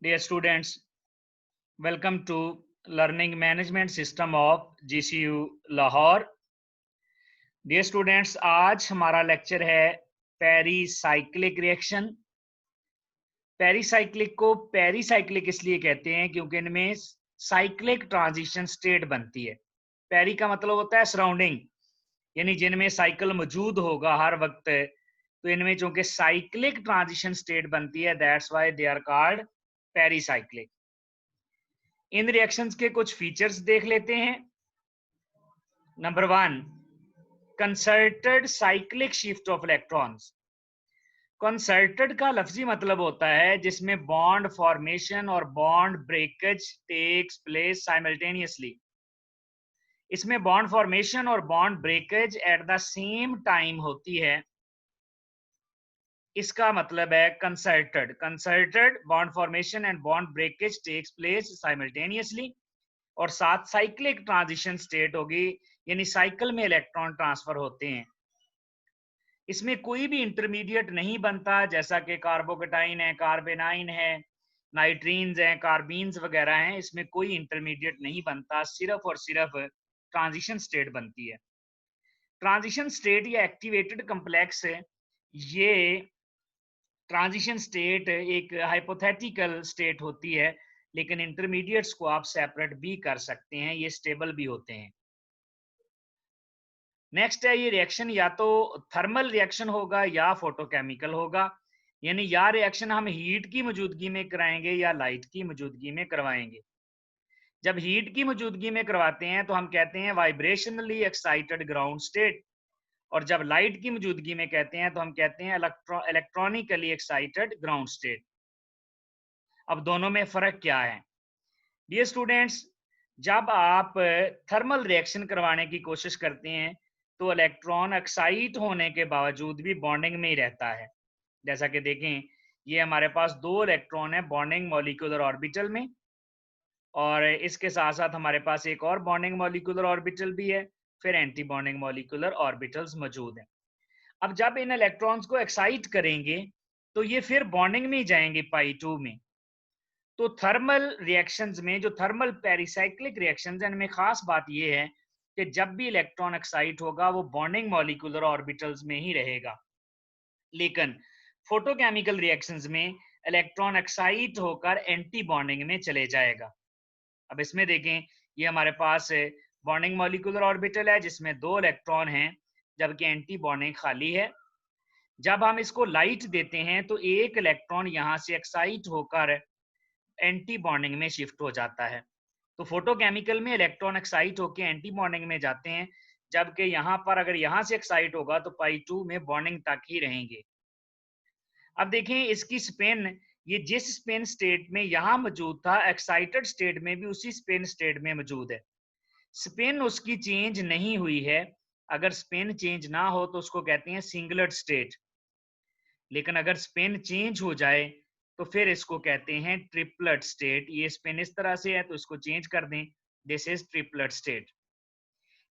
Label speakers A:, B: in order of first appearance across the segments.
A: Dear students, welcome to Learning Management System of GCU Lahore. Dear students, आज हमारा lecture है pericyclic reaction. Pericyclic को pericyclic इसलिए कहते हैं क्योंकि इनमें साइक्लिक ट्रांजिशन स्टेट बनती है। पेरी का मतलब होता है सराउंडिंग, यानी जिनमें साइकिल मौजूद होगा हर वक्त, तो इनमें चूंकि साइक्लिक ट्रांजिशन स्टेट बनती है, that's why they are called pericyclic. इन रिएक्शंस के कुछ फीचर्स देख लेते हैं। Number 1, concerted cyclic shift of electrons. Concerted का लफ्जी मतलब होता है जिसमें बॉन्ड फॉर्मेशन और bond breakage takes place simultaneously. इसमें बॉन्ड फॉर्मेशन और bond breakage at the same time होती है। इसका मतलब है concerted bond formation and bond breakage takes place simultaneously, और साथ साइक्लिक ट्रांजिशन स्टेट होगी, यानी साइकिल में इलेक्ट्रॉन ट्रांसफर होते हैं। इसमें कोई भी इंटरमीडिएट नहीं बनता, जैसा कि कार्बोकेटाइन है, कार्बेनाइन है, नाइट्रीन्स हैं, कार्बीन्स वगैरह हैं। इसमें कोई इंटरमीडिएट नहीं बनता, सिर्फ और सिर्फ ट्रांजिशन स्टेट बनती है। ट्रांजिशन स्टेट या एक्टिवेटेड कम्प्लेक्स, ये ट्रांजिशन स्टेट एक हाइपोथेटिकल स्टेट होती है, लेकिन इंटरमीडिएट्स को आप सेपरेट भी कर सकते हैं, ये स्टेबल भी होते हैं। नेक्स्ट है, ये रिएक्शन या तो थर्मल रिएक्शन होगा या फोटोकेमिकल होगा, यानी या रिएक्शन हम हीट की मौजूदगी में कराएंगे या लाइट की मौजूदगी में करवाएंगे। जब हीट की मौजूदगी में करवाते हैं तो हम कहते हैं वाइब्रेशनली एक्साइटेड ग्राउंड स्टेट, और जब लाइट की मौजूदगी में कहते हैं तो हम कहते हैं इलेक्ट्रॉनिकली एक्साइटेड ग्राउंड स्टेट। अब दोनों में फर्क क्या है? डियर स्टूडेंट्स, जब आप थर्मल रिएक्शन करवाने की कोशिश करते हैं तो इलेक्ट्रॉन एक्साइट होने के बावजूद भी बॉन्डिंग में ही रहता है। जैसा कि देखें, ये हमारे पास 2 इलेक्ट्रॉन है बॉन्डिंग मॉलिक्यूलर ऑर्बिटल में, और इसके साथ साथ हमारे पास एक और बॉन्डिंग मॉलिक्यूलर ऑर्बिटल भी है, फिर एंटी बॉन्डिंग मॉलिक्यूलर ऑर्बिटल्स मौजूद हैं। अब जब इन इलेक्ट्रॉन्स को एक्साइट करेंगे तो ये फिर बॉन्डिंग में ही जाएंगे π2 में। तो थर्मल रिएक्शंस में, जो थर्मल पेरिसाइक्लिक रिएक्शंस हैं, इनमें खास बात यह है कि जब भी इलेक्ट्रॉन एक्साइट होगा वो बॉन्डिंग मॉलिक्यूलर ऑर्बिटल्स में ही रहेगा, लेकिन फोटोकेमिकल रिएक्शंस में इलेक्ट्रॉन एक्साइट होकर एंटी बॉन्डिंग में चले जाएगा। अब इसमें देखें, ये हमारे पास बॉन्डिंग मॉलिक्यूलर ऑर्बिटल है जिसमें 2 इलेक्ट्रॉन हैं, जबकि एंटी बॉन्डिंग खाली है। जब हम इसको लाइट देते हैं तो एक इलेक्ट्रॉन यहाँ से एक्साइट होकर एंटी बॉन्डिंग में शिफ्ट हो जाता है। तो फोटोकेमिकल में इलेक्ट्रॉन एक्साइट होकर एंटी बॉन्डिंग में जाते हैं, जबकि यहाँ पर अगर यहाँ से एक्साइट होगा तो π2 में बॉन्डिंग तक ही रहेंगे। अब देखें इसकी स्पिन, ये जिस स्पिन स्टेट में यहाँ मौजूद था, एक्साइटेड स्टेट में भी उसी स्पिन स्टेट में मौजूद है। स्पिन उसकी चेंज नहीं हुई है। अगर स्पिन चेंज ना हो तो उसको कहते हैं सिंगलेट स्टेट, लेकिन अगर स्पिन चेंज हो जाए तो फिर इसको कहते हैं ट्रिपलेट स्टेट। ये स्पिन इस तरह से है तो इसको चेंज कर दें, दिस इज ट्रिपलेट स्टेट।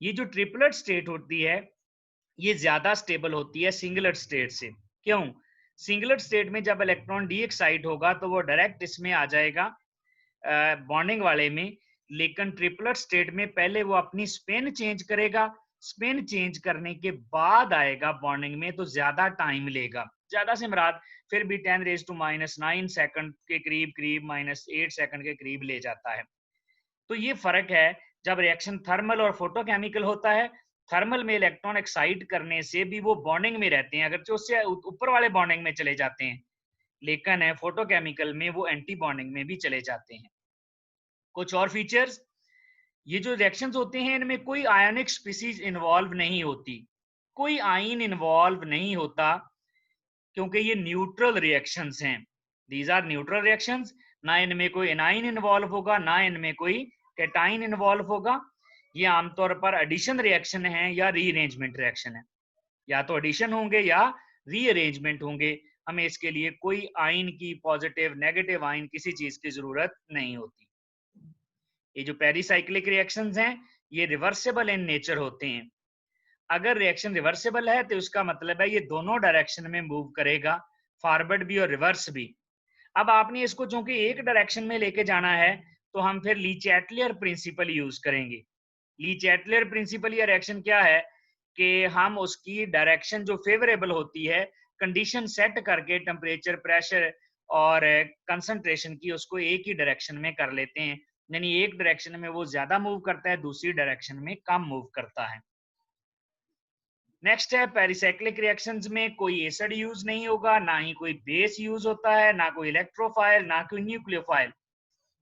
A: ये जो ट्रिपलेट स्टेट होती है ये ज्यादा स्टेबल होती है सिंगलेट स्टेट से। क्यों? सिंगलेट स्टेट में जब इलेक्ट्रॉन डी एक्साइट होगा तो वो डायरेक्ट इसमें आ जाएगा बॉन्डिंग वाले में, लेकिन ट्रिपलेट स्टेट में पहले वो अपनी स्पिन चेंज करेगा, स्पिन चेंज करने के बाद आएगा बॉन्डिंग में, तो ज्यादा टाइम लेगा। ज्यादा से मुराद फिर भी 10⁻⁹ सेकंड के करीब -8 सेकंड के करीब ले जाता है। तो ये फर्क है जब रिएक्शन थर्मल और फोटोकेमिकल होता है। थर्मल में इलेक्ट्रॉन एक्साइट करने से भी वो बॉन्डिंग में रहते हैं, अगर उससे ऊपर वाले बॉन्डिंग में चले जाते हैं, लेकिन फोटोकेमिकल में वो एंटी बॉन्डिंग में भी चले जाते हैं। कुछ और फीचर्स, ये जो रिएक्शंस होते हैं इनमें कोई आयनिक स्पीसीज इन्वॉल्व नहीं होती, कोई आयन इन्वॉल्व नहीं होता, क्योंकि ये न्यूट्रल रिएक्शंस हैं। These are neutral reactions. ना इनमें कोई एनाइन इन्वॉल्व होगा, ना इनमें कोई कैटाइन इन्वॉल्व होगा। ये आमतौर पर एडिशन रिएक्शन है या रीअरेंजमेंट रिएक्शन है, या तो एडिशन होंगे या रीअरेंजमेंट होंगे। हमें इसके लिए कोई आयन की पॉजिटिव नेगेटिव आयन किसी चीज की जरूरत नहीं होती। ये जो पेरिसाइक्लिक रिएक्शंस हैं ये रिवर्सिबल इन नेचर होते हैं। अगर रिएक्शन रिवर्सिबल है तो उसका मतलब है ये दोनों डायरेक्शन में मूव करेगा, फॉरवर्ड भी और रिवर्स भी। अब आपने इसको चूंकि एक डायरेक्शन में लेके जाना है तो हम फिर ली चैटलियर प्रिंसिपल यूज करेंगे। ली चैटलियर प्रिंसिपल या रिएक्शन क्या है कि हम उसकी डायरेक्शन जो फेवरेबल होती है कंडीशन सेट करके टेम्परेचर, प्रेशर और कंसंट्रेशन की उसको एक ही डायरेक्शन में कर लेते हैं। यानी एक डायरेक्शन में वो ज्यादा मूव करता है, दूसरी डायरेक्शन में कम मूव करता है। नेक्स्ट है पेरिसाइक्लिक रिएक्शंस में कोई एसिड यूज नहीं होगा, ना ही कोई बेस यूज होता है, ना कोई इलेक्ट्रोफाइल, ना कोई न्यूक्लियोफाइल,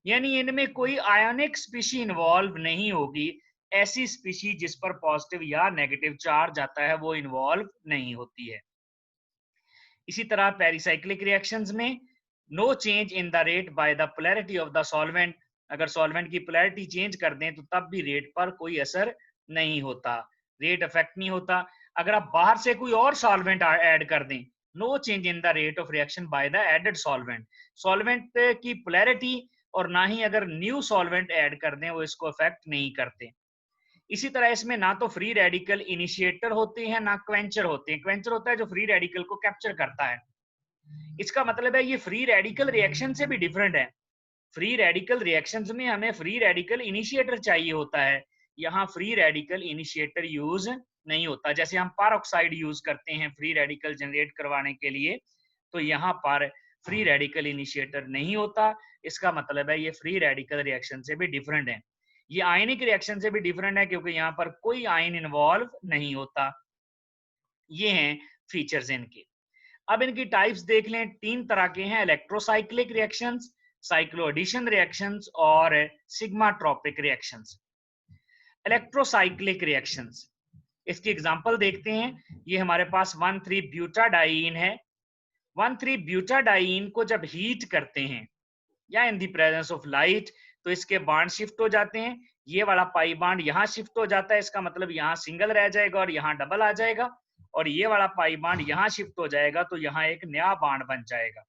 A: यानी इनमें कोई आयोनिक स्पीशी इन्वॉल्व नहीं होगी। ऐसी स्पीशी जिस पर पॉजिटिव या नेगेटिव चार्ज आता है वो इन्वॉल्व नहीं होती है। इसी तरह पेरिसाइक्लिक रिएक्शंस में no change in the rate by the polarity of the solvent, अगर सॉल्वेंट की पोलैरिटी चेंज कर दें तो तब भी रेट पर कोई असर नहीं होता, रेट अफेक्ट नहीं होता। अगर आप बाहर से कोई और सॉल्वेंट ऐड कर दें, no change in the rate of reaction by the added solvent, solvent की पोलैरिटी और ना ही अगर न्यू सॉल्वेंट ऐड कर दें वो इसको अफेक्ट नहीं करते। इसी तरह इसमें ना तो फ्री रेडिकल इनिशिएटर होते हैं, ना क्वेंचर होते हैं। क्वेंचर होता है जो फ्री रेडिकल को कैप्चर करता है। इसका मतलब है ये फ्री रेडिकल रिएक्शन से भी डिफरेंट है। फ्री रेडिकल रिएक्शंस में हमें फ्री रेडिकल इनिशिएटर चाहिए होता है, यहाँ फ्री रेडिकल इनिशिएटर यूज नहीं होता। जैसे हम पेरोक्साइड यूज करते हैं फ्री रेडिकल जनरेट करवाने के लिए, तो यहाँ पर फ्री रेडिकल इनिशिएटर नहीं होता। इसका मतलब है ये फ्री रेडिकल रिएक्शन से भी डिफरेंट है। ये आयनिक रिएक्शन से भी डिफरेंट है क्योंकि यहाँ पर कोई आयन इन्वॉल्व नहीं होता। ये हैं फीचर्स इनके। अब इनकी टाइप्स देख लें, तीन तरह के हैं, electrocyclic reactions, cyclo addition reactions और सिग्माट्रोपिक रिएक्शंस। इलेक्ट्रोसाइक्लिक रिएक्शंस, इसकी एग्जांपल देखते हैं। ये हमारे पास 1,3 ब्यूटाडाइन है। 1,3 ब्यूटाडाइन को जब हीट करते हैं या इन दी प्रेजेंस ऑफ लाइट तो इसके बॉन्ड शिफ्ट हो जाते हैं। ये वाला पाई बॉन्ड यहाँ शिफ्ट हो जाता है, इसका मतलब यहाँ सिंगल रह जाएगा और यहाँ डबल आ जाएगा, और ये वाला पाई बॉन्ड यहाँ शिफ्ट हो जाएगा तो यहाँ एक नया बॉन्ड बन जाएगा।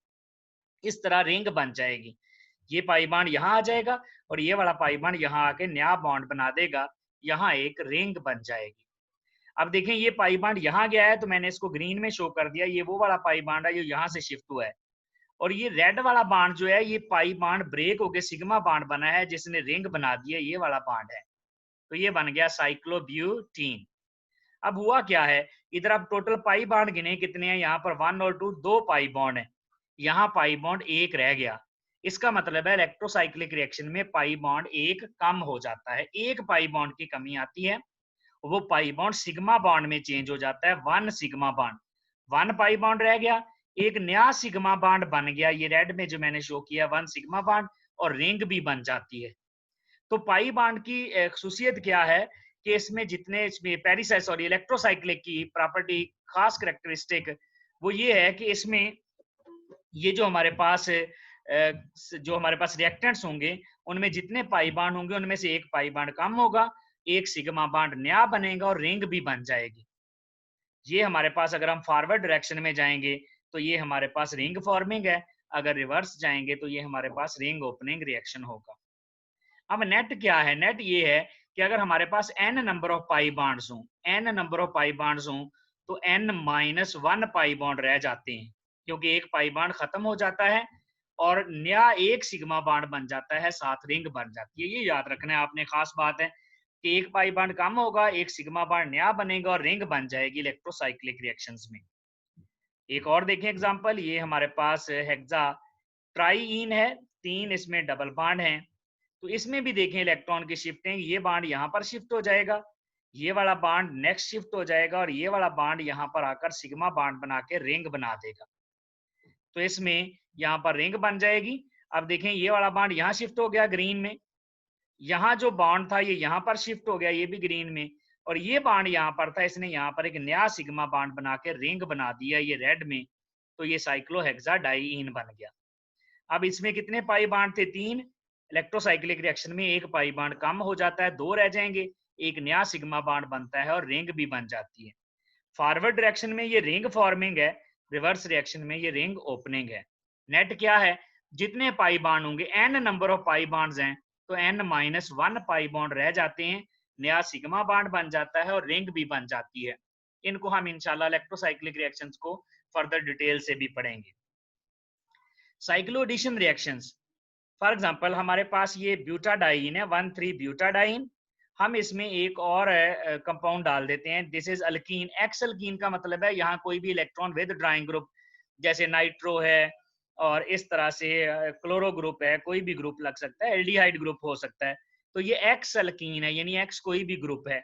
A: इस तरह रिंग बन जाएगी। ये पाई बॉन्ड यहाँ आ जाएगा और ये वाला पाई बॉन्ड यहाँ आके नया बॉन्ड बना देगा, यहाँ एक रिंग बन जाएगी। अब देखें ये पाई बॉन्ड यहाँ गया है तो मैंने इसको ग्रीन में शो कर दिया। ये वो वाला पाई बॉन्ड है जो यहाँ से शिफ्ट हुआ है, और ये रेड वाला बॉन्ड जो है ये पाई बॉन्ड ब्रेक होके सिग्मा बॉन्ड बना है जिसने रिंग बना दी है, ये वाला बॉन्ड है, तो ये बन गया साइक्लोब्यूटीन। अब हुआ क्या है, इधर आप टोटल पाई बॉन्ड गिने कितने हैं, यहाँ पर 1 और 2 दो पाई बॉन्ड है, यहाँ पाई बॉन्ड एक रह गया। इसका मतलब है इलेक्ट्रोसाइक्लिक रिएक्शन में पाई बॉन्ड एक कम हो जाता है, एक पाई बॉन्ड की कमी आती है, वो पाई बॉन्ड सिग्मा बॉन्ड में चेंज हो जाता है, 1 सिग्मा बॉन्ड, 1 पाई बॉन्ड रह गया, एक नया सिग्मा बॉन्ड बन गया, ये रेड में जो मैंने शो किया 1 सिग्मा बॉन्ड, और रिंग भी बन जाती है। तो पाई बॉन्ड की खासियत क्या है कि इसमें जितने इसमें इलेक्ट्रोसाइक्लिक की प्रॉपर्टी, खास कैरेक्टरिस्टिक वो ये है कि इसमें ये जो हमारे पास रिएक्टेंट्स होंगे उनमें जितने पाई बॉन्ड होंगे उनमें से एक पाई बॉन्ड कम होगा, एक सिग्मा बॉन्ड नया बनेगा और रिंग भी बन जाएगी। ये हमारे पास अगर हम फॉरवर्ड डायरेक्शन में जाएंगे तो ये हमारे पास रिंग फॉर्मिंग है, अगर रिवर्स जाएंगे तो ये हमारे पास रिंग ओपनिंग रिएक्शन होगा। अब नेट क्या है, नेट ये है कि अगर हमारे पास n number of pi bonds हों, n number of pi bonds हों तो n-1 पाई बॉन्ड रह जाते हैं, क्योंकि एक पाई बॉन्ड खत्म हो जाता है और नया एक सिग्मा बॉन्ड बन जाता है, साथ रिंग बन जाती है। ये याद रखना है आपने, खास बात है कि एक पाई बॉन्ड कम होगा, एक सिग्मा बॉन्ड नया बनेगा और रिंग बन जाएगी इलेक्ट्रोसाइक्लिक रिएक्शंस में। एक और देखें एग्जांपल, ये हमारे पास हेक्सा ट्राईइन है, 3 इसमें डबल बॉन्ड हैं, तो इसमें भी देखें इलेक्ट्रॉन की शिफ्टिंग, ये बॉन्ड यहाँ पर शिफ्ट हो जाएगा, ये वाला बॉन्ड नेक्स्ट शिफ्ट हो जाएगा और ये वाला बॉन्ड यहाँ पर आकर सिग्मा बॉन्ड बना के रिंग बना देगा, तो इसमें यहाँ पर रिंग बन जाएगी। अब देखें ये वाला बॉन्ड यहाँ शिफ्ट हो गया ग्रीन में, यहाँ जो बॉन्ड था ये यहाँ पर शिफ्ट हो गया, ये भी ग्रीन में, और ये बॉन्ड यहाँ पर था, इसने यहाँ पर एक नया सिग्मा बॉन्ड बना के रिंग बना दिया ये रेड में, तो ये साइक्लोहेक्साडाइईन बन गया। अब इसमें कितने पाई बॉन्ड थे, 3, इलेक्ट्रोसाइक्लिक रिएक्शन में एक पाई बॉन्ड कम हो जाता है, 2 रह जाएंगे, एक नया सिग्मा बॉन्ड बनता है और रिंग भी बन जाती है। फॉरवर्ड डायरेक्शन में ये रिंग फॉर्मिंग है, रिवर्स रिएक्शन में ये रिंग ओपनिंग है। नेट क्या है, जितने पाई बॉन्ड होंगे, n number of pi bonds हैं तो n-1 पाई बॉन्ड रह जाते हैं, नया सिग्मा बॉन्ड बन जाता है और रिंग भी बन जाती है। इनको हम इंशाल्लाह इलेक्ट्रोसाइक्लिक रिएक्शंस को फर्दर डिटेल से भी पढ़ेंगे। Cyclo addition reactions, for example हमारे पास ये ब्यूटाडाइन है, 1,3 ब्यूटाडाइन। हम इसमें एक और कंपाउंड डाल देते हैं, this is alkyne. X alkyne का मतलब है यहाँ कोई भी इलेक्ट्रॉन विद ड्राइंग ग्रुप, जैसे नाइट्रो है और इस तरह से क्लोरो ग्रुप है, कोई भी ग्रुप लग सकता है, एल्डिहाइड ग्रुप हो सकता है। तो ये एक्स अल्कीन है, यानी एक्स कोई भी ग्रुप है।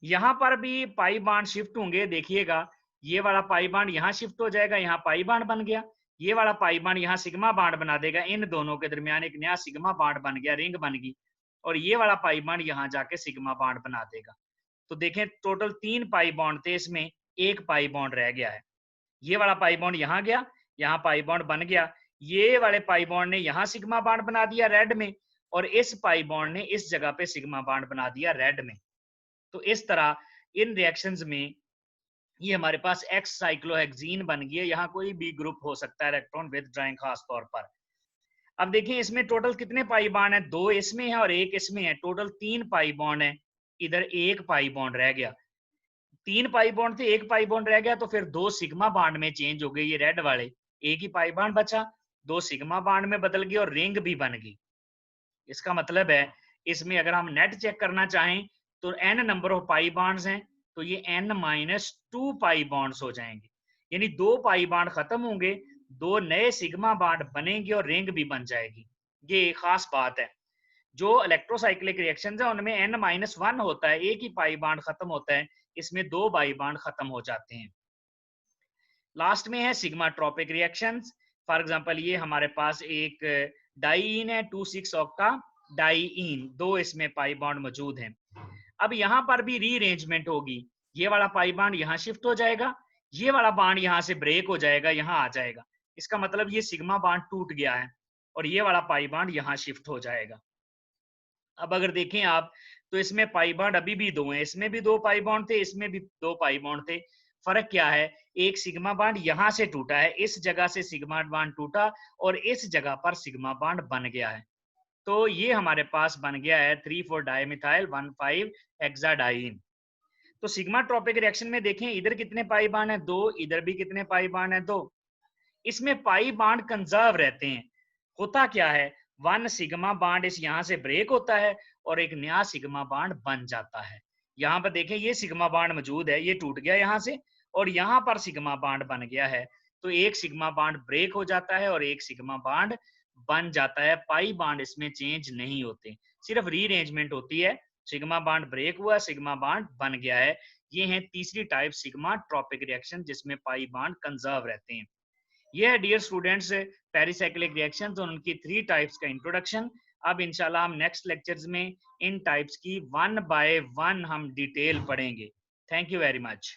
A: यहाँ पर भी पाई बांड शिफ्ट होंगे, देखिएगा ये वाला पाई बांड यहाँ शिफ्ट हो जाएगा, यहाँ पाई बांड बन गया। ये वाला पाई बांड यहाँ सिग्मा बांड बना देगा, इन दोनों के दरमियान एक नया सिग्मा बांड बन गया, रिंग बन गई। और ये वाला पाई बांड यहाँ जाके सिग्मा बांड बना देगा। तो देखें टोटल 3 पाई बॉन्ड थे, इसमें एक पाई बॉन्ड रह गया है। ये वाला पाई बॉन्ड यहाँ गया, यहाँ पाई बॉन्ड बन गया। ये वाले पाई बॉन्ड ने यहाँ सिग्मा बांड बना दिया रेड में, और इस पाई बॉन्ड ने इस जगह पे सिग्मा बांड बना दिया रेड में। तो इस तरह इन रिएक्शंस में ये हमारे पास एक्स साइक्लोहेक्सीन बन गई है। यहाँ कोई भी ग्रुप हो सकता है इलेक्ट्रॉन विद ड्राइंग खास तौर पर। अब देखिए इसमें टोटल कितने पाई बॉन्ड है, 2 इसमें है और 1 इसमें है, टोटल 3 पाई बॉन्ड है। इधर 1 पाई बॉन्ड रह गया, 3 पाई बॉन्ड थे, 1 पाई बॉन्ड रह गया, तो फिर 2 सिग्मा बॉन्ड में चेंज हो गए ये रेड वाले। एक ही पाई बॉन्ड बचा, 2 सिग्मा बॉन्ड में बदल गई और रिंग भी बन गई। इसका मतलब है इसमें अगर हम नेट चेक करना चाहें तो n number of pi bonds हैं, तो ये n-2 पाई बॉन्ड्स हो जाएंगे, यानी 2 पाई बॉन्ड खत्म होंगे, 2 नए सिग्मा बॉन्ड बनेंगे और रिंग भी बन जाएगी। ये एक खास बात है। जो इलेक्ट्रोसाइक्लिक रिएक्शंस है उनमें n-1 होता है, एक ही पाई बॉन्ड खत्म होता है, इसमें 2 पाई बॉन्ड खत्म हो जाते हैं। लास्ट में है सिग्माट्रोपिक रिएक्शंस। फॉर एग्जांपल ये हमारे पास एक डाईन है, 2,6 ऑक्टा डाईन, 2 इसमें पाई बॉन्ड मौजूद हैं। अब यहाँ पर भी रीअरेंजमेंट होगी, ये वाला पाई बॉन्ड यहाँ शिफ्ट हो जाएगा, ये वाला बॉन्ड यहाँ से ब्रेक हो जाएगा, यहाँ आ जाएगा। इसका मतलब ये सिग्मा बॉन्ड टूट गया है और ये वाला पाई बॉन्ड यहाँ शिफ्ट हो जाएगा। अब अगर देखें आप तो इसमें पाई बॉन्ड अभी भी 2 हैं, इसमें भी 2 पाई बॉन्ड थे, इसमें भी 2 पाई बॉन्ड थे। फर्क क्या है, एक सिग्मा बॉन्ड यहाँ से टूटा है, इस जगह से सिग्मा बॉन्ड टूटा और इस जगह पर सिग्मा बॉन्ड बन गया है। तो ये हमारे पास बन गया है 3,4 डाइमिथाइल 1,5 हेक्साडाइन। तो सिग्माट्रोपिक रिएक्शन में देखें इधर कितने पाई बॉन्ड है, 2, इधर भी कितने पाई बॉन्ड है, 2। इसमें पाई बॉन्ड कंजर्व रहते हैं। होता क्या है, 1 सिग्मा बॉन्ड इस यहाँ से ब्रेक होता है और एक नया सिग्मा बॉन्ड बन जाता है। यहाँ पर देखें ये सिग्मा बॉन्ड मौजूद है, ये टूट गया यहाँ से और यहाँ पर सिग्मा बॉन्ड बन गया है। तो एक सिग्मा बॉन्ड ब्रेक हो जाता है और एक सिग्मा बॉन्ड बन जाता है। पाई बॉन्ड इसमें चेंज नहीं होते, सिर्फ रीअरेंजमेंट होती है। सिग्मा बॉन्ड ब्रेक हुआ, सिग्मा बॉन्ड बन गया है। ये है तीसरी टाइप सिग्मा ट्रॉपिक रिएक्शन जिसमें पाई बॉन्ड कंजर्व रहते हैं। ये है डियर स्टूडेंट्स पेरिसाइक्लिक रिएक्शंस और उनकी 3 टाइप्स का इंट्रोडक्शन। अब इंशाल्लाह हम नेक्स्ट लेक्चर्स में इन टाइप्स की 1 बाय 1 हम डिटेल पढ़ेंगे। Thank you very much.